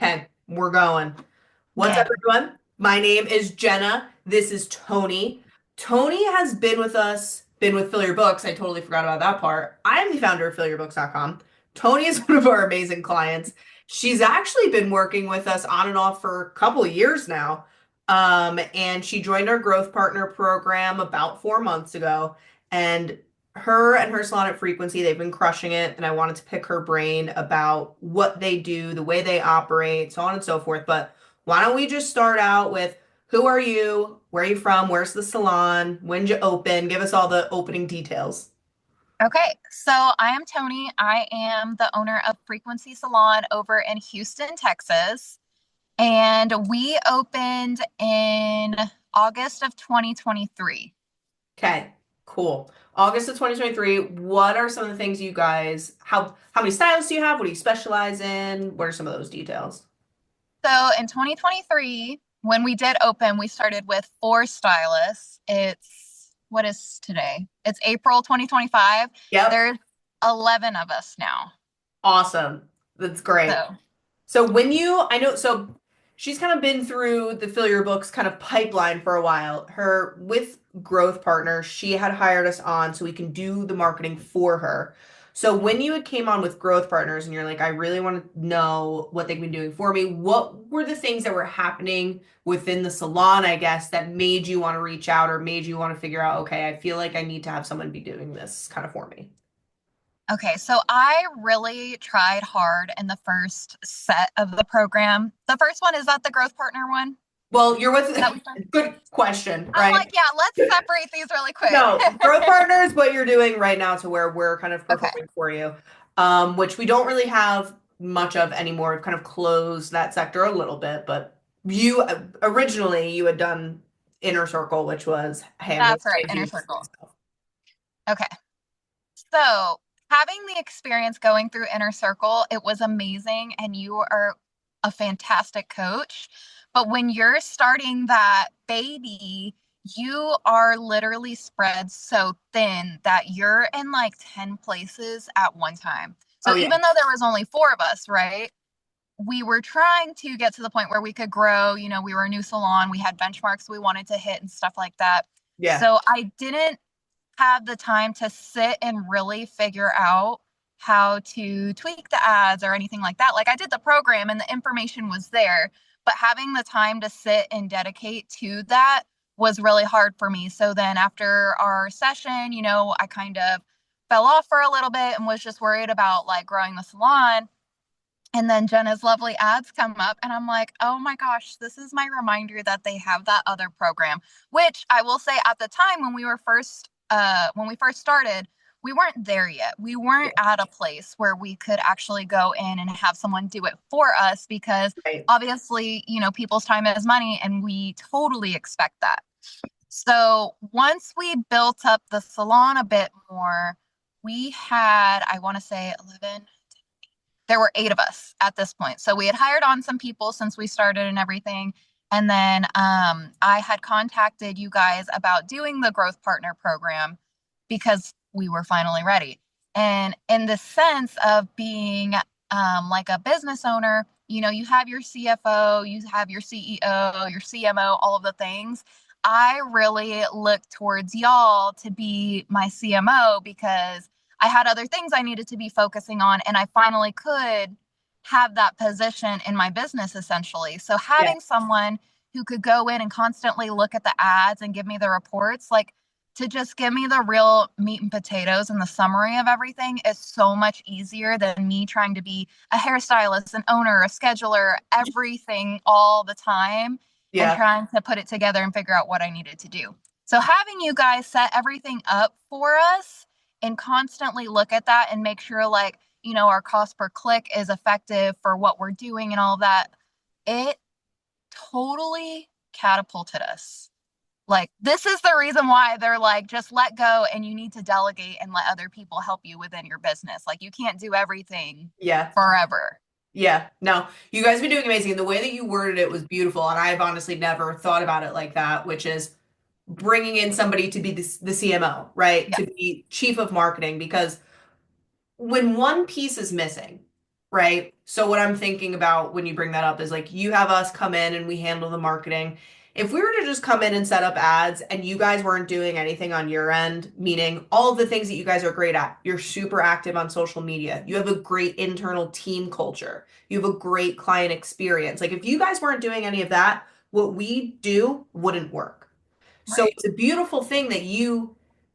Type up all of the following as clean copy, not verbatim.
Okay, we're going. What's up, Okay. everyone? My name is Jenna. This is Tony. Tony has been with us, been with Fill Your Books. I totally forgot about that part. I am the founder of FillYourBooks.com. Tony is one of our amazing clients. She's actually been working with us on and off for a couple of years now. And she joined our growth partner program about 4 months ago. And her salon at Frequency, they've been crushing it. And I wanted to pick her brain about what they do, the way they operate, so on and so forth. But why don't we just start out with who are you? Where are you from? Where's the salon? When did you open? Give us all the opening details. Okay. So I am Tony. I am the owner of Frequency Salon over in Houston, Texas. And we opened in August of 2023. Okay, cool. August of 2023. What are some of the things you guys, how many stylists do you have? What do you specialize in? What are some of those details? So in 2023, when we did open, we started with four stylists. What is today? It's April 2025. Yep. There's 11 of us now. Awesome. That's great. So, So when you, I know, so she's kind of been through the Fill Your Books kind of pipeline for a while. Her with Growth Partner, she had hired us on so we can do the marketing for her. So when you had came on with Growth Partners and you're like, I really want to know what they've been doing for me, what were the things that were happening within the salon, I guess, that made you want to reach out or made you want to figure out, okay, I feel like I need to have someone be doing this kind of for me? okay, so I really tried hard in the first set of the program. The first one, is that the growth partner one Well, you're that with, we started? good question, I'm right? like, yeah, let's separate these really quick. No, growth partner is what you're doing right now to where we're kind of Okay. performing for you, which we don't really have much of anymore. We've kind of closed that sector a little bit, but you originally you had done Inner Circle, which was, hey, I'm really That's right, trying to inner do this circle. myself. Okay. So, having the experience going through inner circle, it was amazing, and you are a fantastic coach. But when you're starting that baby, you are literally spread so thin that you're in like 10 places at one time. So Oh yeah, even though there was only four of us, right? We were trying to get to the point where we could grow. We were a new salon, we had benchmarks we wanted to hit and stuff like that. yeah, So I didn't have the time to sit and really figure out how to tweak the ads or anything like that. Like, I did the program and the information was there, but having the time to sit and dedicate to that was really hard for me. So then after our session, I kind of fell off for a little bit and was just worried about like growing the salon. And then Jenna's lovely ads come up, and I'm like, oh my gosh, this is my reminder that they have that other program, which I will say at the time when we first started, we weren't there yet. We weren't yeah, at a place where we could actually go in and have someone do it for us because right. obviously, people's time is money, and we totally expect that. So once we built up the salon a bit more, we had, I want to say 11, there were eight of us at this point. So we had hired on some people since we started and everything. And then I had contacted you guys about doing the growth partner program because we were finally ready. And in the sense of being like a business owner, you have your CFO, you have your CEO, your CMO, all of the things. I really look towards y'all to be my CMO because I had other things I needed to be focusing on, and I finally could have that position in my business essentially. So Yeah, having someone who could go in and constantly look at the ads and give me the reports, like to just give me the real meat and potatoes and the summary of everything is so much easier than me trying to be a hairstylist, an owner, a scheduler, everything all the time and yeah, trying to put it together and figure out what I needed to do. So having you guys set everything up for us and constantly look at that and make sure like our cost per click is effective for what we're doing and all that, it totally catapulted us. Like, this is the reason why they're like, just let go and you need to delegate and let other people help you within your business. Like, you can't do everything yeah. forever. Yeah, no, you guys have been doing amazing. The way that you worded it was beautiful, and I've honestly never thought about it like that, which is bringing in somebody to be the CMO, right? Yeah. To be chief of marketing, because when one piece is missing, right? So what I'm thinking about when you bring that up is like you have us come in and we handle the marketing. If we were to just come in and set up ads and you guys weren't doing anything on your end, meaning all of the things that you guys are great at, you're super active on social media, you have a great internal team culture, you have a great client experience. Like if you guys weren't doing any of that, what we do wouldn't work. So Right. it's a beautiful thing that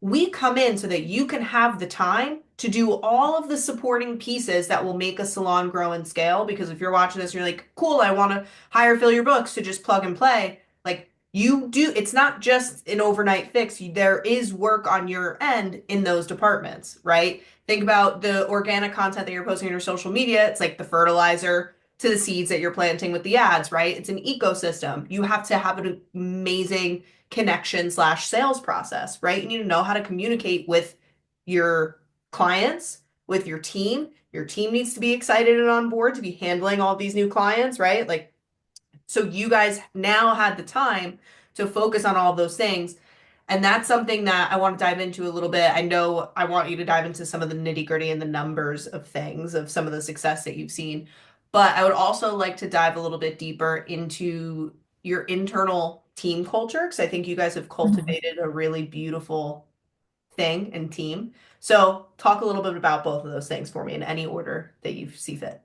we come in so that you can have the time to do all of the supporting pieces that will make a salon grow and scale. Because if you're watching this and you're like, cool, I want to hire Fill Your Books to just plug and play, like you do, it's not just an overnight fix. There is work on your end in those departments, right? Think about the organic content that you're posting on your social media. It's like the fertilizer to the seeds that you're planting with the ads, right? It's an ecosystem. You have to have an amazing connection slash sales process, right? You need to know how to communicate with your clients, with your team. Your team needs to be excited and on board to be handling all these new clients, right? Like, so you guys now had the time to focus on all of those things. And that's something that I want to dive into a little bit. I know I want you to dive into some of the nitty-gritty and the numbers of things, of some of the success that you've seen. But I would also like to dive a little bit deeper into your internal team culture, because I think you guys have Mhm. cultivated a really beautiful thing and team. So talk a little bit about both of those things for me in any order that you see fit.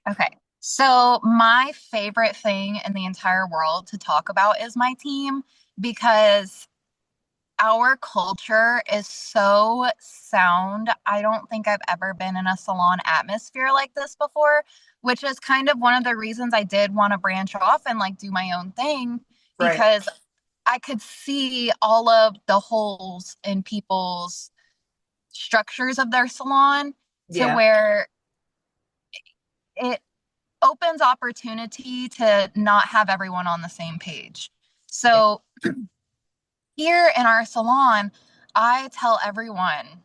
Okay. So, my favorite thing in the entire world to talk about is my team because our culture is so sound. I don't think I've ever been in a salon atmosphere like this before, which is kind of one of the reasons I did want to branch off and like do my own thing Right. because I could see all of the holes in people's structures of their salon to Yeah. where it opens opportunity to not have everyone on the same page. Yeah. So here in our salon, I tell everyone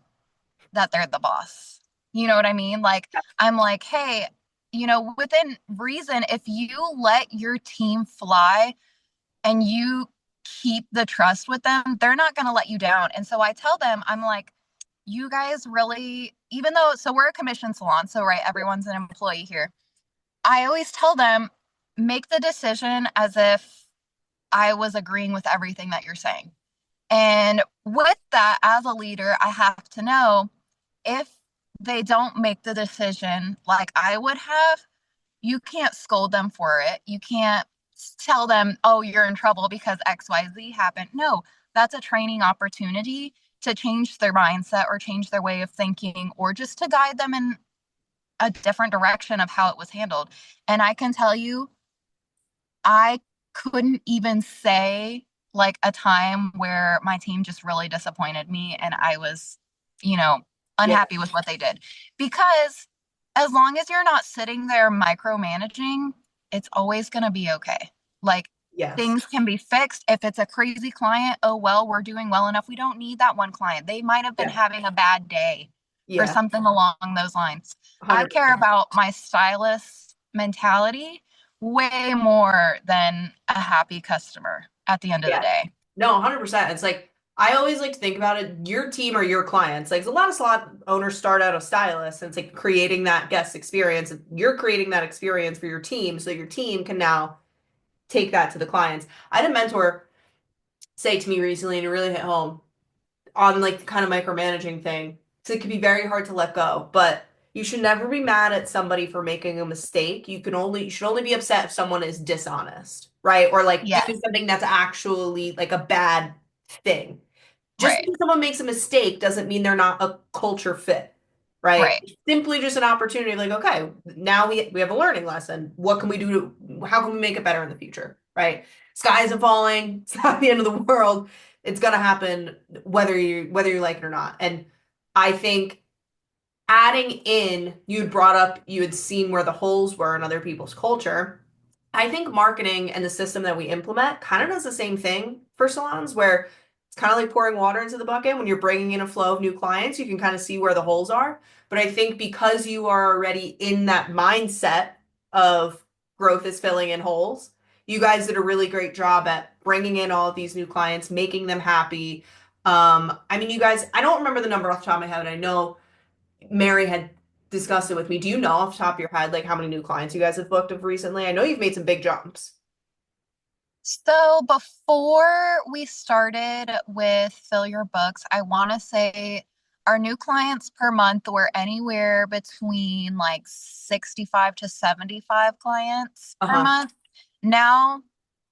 that they're the boss. You know what I mean? Like, I'm like, hey, within reason, if you let your team fly and you keep the trust with them, they're not going to let you down. And so I tell them, I'm like, you guys really, even though, so we're a commission salon, so right, everyone's an employee here. I always tell them, make the decision as if I was agreeing with everything that you're saying. And with that, as a leader, I have to know if they don't make the decision like I would have, you can't scold them for it. You can't tell them, oh, you're in trouble because XYZ happened. No, that's a training opportunity to change their mindset or change their way of thinking or just to guide them in a different direction of how it was handled. And I can tell you, I couldn't even say like a time where my team just really disappointed me and I was, you know, Yeah. unhappy with what they did. Because as long as you're not sitting there micromanaging, it's always going to be okay. Like Yes. things can be fixed. If it's a crazy client, oh, well, we're doing well enough. We don't need that one client. They might have been Yeah. having a bad day or Yeah. something along those lines. I care 100%. about my stylist mentality way more than a happy customer at the end of the Yeah. day. No, 100%. It's like I always like to think about it, your team or your clients. Like a lot of salon owners start out as stylists and it's like creating that guest experience. You're creating that experience for your team so your team can now take that to the clients. I had a mentor say to me recently and it really hit home on like the kind of micromanaging thing. So it can be very hard to let go, but you should never be mad at somebody for making a mistake. You should only be upset if someone is dishonest, right? Or like Yes, doing something that's actually like a bad thing. Just right, because someone makes a mistake doesn't mean they're not a culture fit, right? right, It's simply just an opportunity, like, okay, now we have a learning lesson. What can we do how can we make it better in the future, right? Sky isn't falling. It's not the end of the world. It's gonna happen whether you like it or not. And I think adding in, you'd brought up you had seen where the holes were in other people's culture. I think marketing and the system that we implement kind of does the same thing for salons where it's kind of like pouring water into the bucket. When you're bringing in a flow of new clients, you can kind of see where the holes are. But I think because you are already in that mindset of growth is filling in holes, you guys did a really great job at bringing in all of these new clients, making them happy. I mean, you guys, I don't remember the number off the top of my head. I know Mary had discuss it with me. Do you know off the top of your head like how many new clients you guys have booked of recently? I know you've made some big jumps. So before we started with Fill Your Books, I want to say our new clients per month were anywhere between like 65 to 75 clients per Uh-huh. month. Now,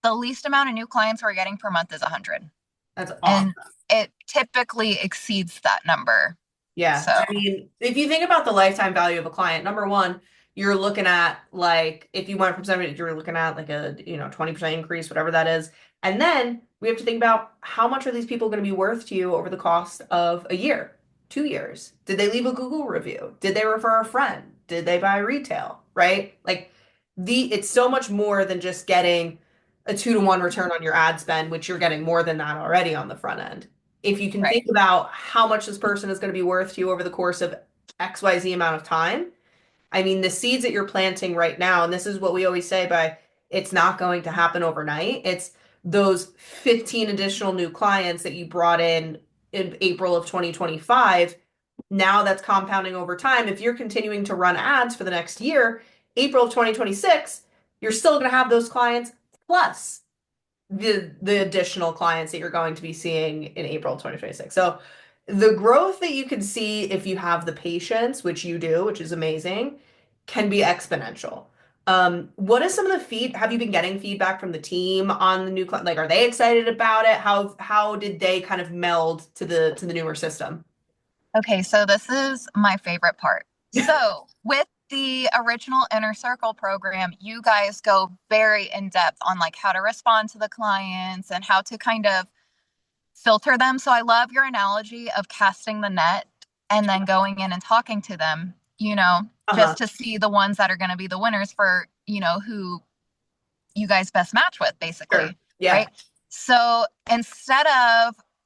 the least amount of new clients we're getting per month is 100. That's And awesome. it typically exceeds that number. Yeah. So, I mean, if you think about the lifetime value of a client, number one, you're looking at like if you went from 70, you're looking at like a 20% increase, whatever that is. And then we have to think about how much are these people going to be worth to you over the cost of a year, 2 years? Did they leave a Google review? Did they refer a friend? Did they buy retail? Right? Like it's so much more than just getting a 2-to-1 return on your ad spend, which you're getting more than that already on the front end. If you can right. think about how much this person is going to be worth to you over the course of XYZ amount of time, I mean, the seeds that you're planting right now, and this is what we always say by it's not going to happen overnight. It's those 15 additional new clients that you brought in April of 2025. Now that's compounding over time. If you're continuing to run ads for the next year, April of 2026, you're still going to have those clients plus the additional clients that you're going to be seeing in April 2026. So the growth that you can see if you have the patience, which you do, which is amazing, can be exponential. What is some of the have you been getting feedback from the team on the new like are they excited about it? How did they kind of meld to the newer system? Okay, so this is my favorite part. So, with the original Inner Circle program, you guys go very in depth on like how to respond to the clients and how to kind of filter them. So, I love your analogy of casting the net and then going in and talking to them, Uh-huh. just to see the ones that are going to be the winners for, who you guys best match with, Sure. basically, Yeah. right? So,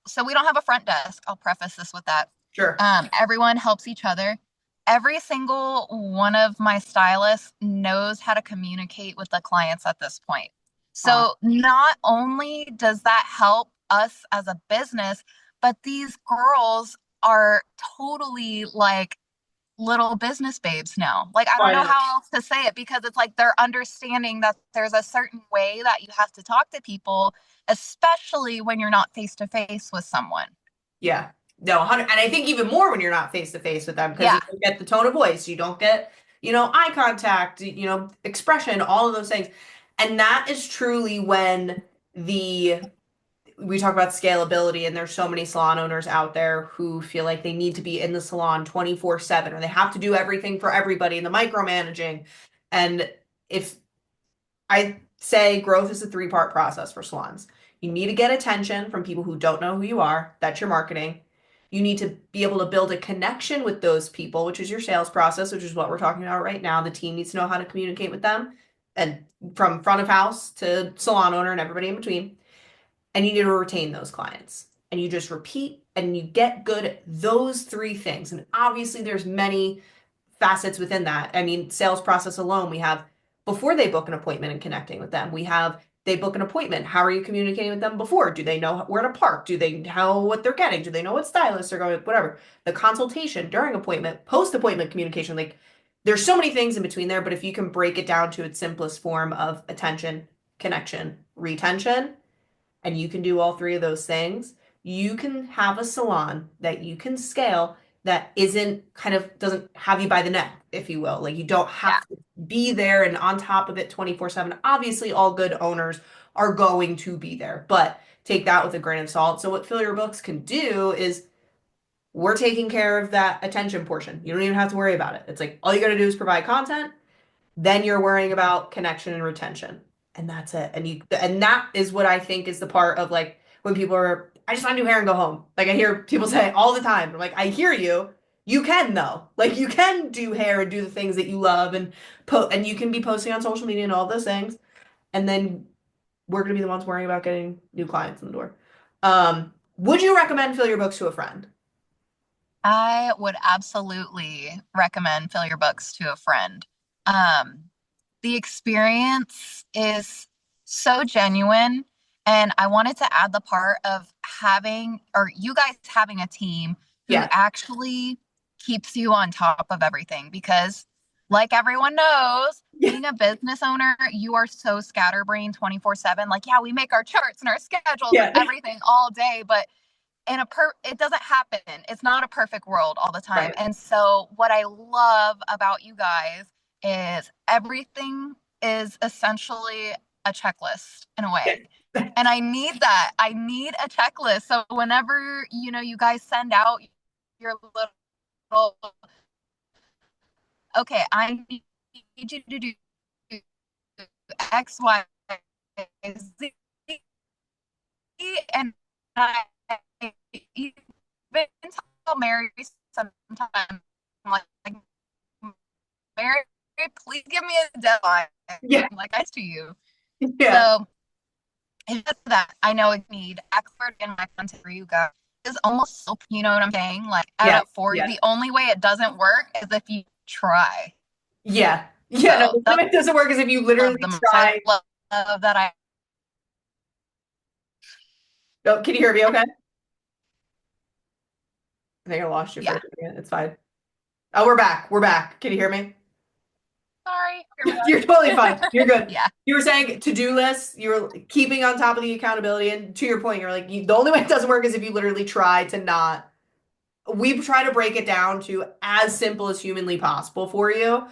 so we don't have a front desk. I'll preface this with that. Sure. Everyone helps each other. Every single one of my stylists knows how to communicate with the clients at this point. Awesome. So not only does that help us as a business, but these girls are totally like little business babes now. Like, I Oh, don't I know know. how else to say it because it's like they're understanding that there's a certain way that you have to talk to people, especially when you're not face to face with someone. Yeah. No, 100, and I think even more when you're not face to face with them because Yeah. you don't get the tone of voice, you don't get, eye contact, expression, all of those things. And that is truly when the we talk about scalability and there's so many salon owners out there who feel like they need to be in the salon 24/7 or they have to do everything for everybody and the micromanaging. And if I say growth is a three-part process for salons. You need to get attention from people who don't know who you are. That's your marketing. You need to be able to build a connection with those people, which is your sales process, which is what we're talking about right now. The team needs to know how to communicate with them and from front of house to salon owner and everybody in between. And you need to retain those clients. And you just repeat and you get good at those three things. And obviously there's many facets within that. I mean, sales process alone, we have before they book an appointment and connecting with them. We have they book an appointment. How are you communicating with them before? Do they know where to park? Do they know what they're getting? Do they know what stylists are going? Whatever. The consultation during appointment, post appointment communication, like there's so many things in between there. But if you can break it down to its simplest form of attention, connection, retention, and you can do all three of those things, you can have a salon that you can scale that isn't kind of doesn't have you by the neck, if you will. Like you don't Yeah. have to be there and on top of it 24/7. Obviously, all good owners are going to be there, but take that with a grain of salt. So what Fill Your Books can do is we're taking care of that attention portion. You don't even have to worry about it. It's like all you got to do is provide content, then you're worrying about connection and retention. And that's it. And that is what I think is the part of like when people are, I just want to do hair and go home. Like I hear people say all the time. I'm like, I hear you. You can though. Like you can do hair and do the things that you love and and you can be posting on social media and all those things. And then we're gonna be the ones worrying about getting new clients in the door. Would you recommend Fill Your Books to a friend? I would absolutely recommend Fill Your Books to a friend. Um, the experience is so genuine. And I wanted to add the part of having, or you guys having a team who Yeah. actually keeps you on top of everything because, like everyone knows, Yeah. being a business owner, you are so scatterbrained 24/7. Like, yeah, we make our charts and our schedules and Yeah. everything all day, but it doesn't happen. It's not a perfect world all the time. Right. And so what I love about you guys is everything is essentially a checklist in a way. And I need that. I need a checklist. So whenever, you guys send out your little, okay, I need you to do X, Y, Z, and I even tell Mary sometimes, I'm like, Mary, please give me a deadline. Yeah. Like I to you. Yeah. So it's just that I know I need expert in my content for you guys. It's almost soap, you know what I'm saying? Like out Yeah. of 40, Yeah. the only way it doesn't work is if you try. Yeah. Yeah. No, So the that's limit doesn't work is if you literally love the most. I try. love that I Oh, can you hear me okay? I think I lost you for yeah. a second. It's fine. Oh, we're back. We're back. Can you hear me? Sorry. You're totally fine. You're good. Yeah. You were saying to-do lists, you're keeping on top of the accountability. And to your point, you're like, the only way it doesn't work is if you literally try to not. We try to break it down to as simple as humanly possible for you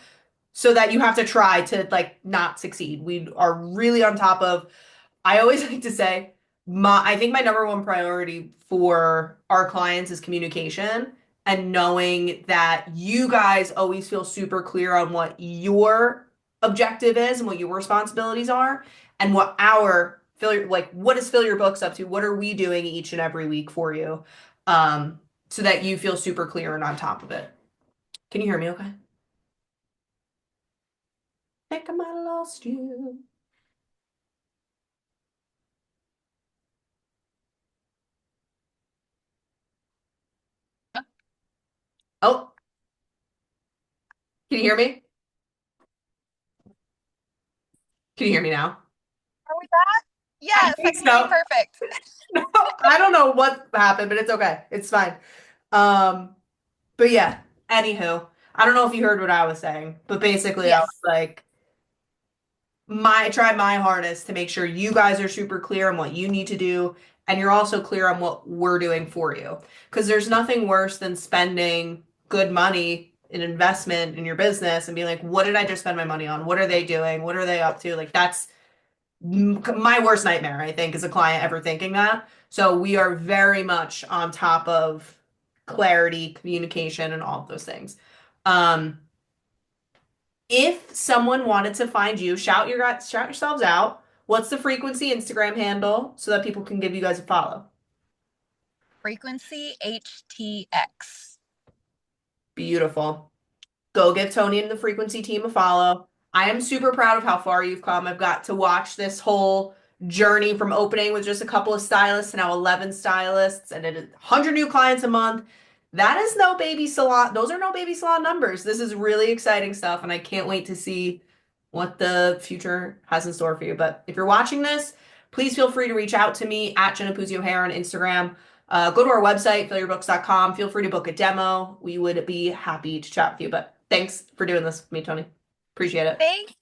so that you have to try to like not succeed. We are really on top of I always like to say I think my number one priority for our clients is communication and knowing that you guys always feel super clear on what your objective is and what your responsibilities are and what our what is Fill Your Books up to? What are we doing each and every week for you? So that you feel super clear and on top of it. Can you hear me okay? Think I might have lost you. Oh, can you hear me? Can you hear me now? Are we back? I Yes, I think can hear you so. perfect. No, I don't know what happened, but it's okay. It's fine. Um, but yeah, anywho, I don't know if you heard what I was saying, but basically I was Yes. like, try my hardest to make sure you guys are super clear on what you need to do, and you're also clear on what we're doing for you. Because there's nothing worse than spending good money in investment in your business and being like, what did I just spend my money on? What are they doing? What are they up to? Like that's my worst nightmare, I think, is a client ever thinking that. So we are very much on top of clarity, communication, and all of those things. Um, if someone wanted to find you, shout yourselves out. What's the frequency Instagram handle so that people can give you guys a follow? Frequency HTX. Beautiful. Go give Toni and the Frequency team a follow. I am super proud of how far you've come. I've got to watch this whole journey from opening with just a couple of stylists to now 11 stylists and 100 new clients a month. That is no baby salon. Those are no baby salon numbers. This is really exciting stuff, and I can't wait to see what the future has in store for you. But if you're watching this, please feel free to reach out to me at Jenna Puzio Hair on Instagram. Go to our website, fillyourbooks.com. Feel free to book a demo. We would be happy to chat with you. But thanks for doing this with me, Toni. Appreciate it. Thank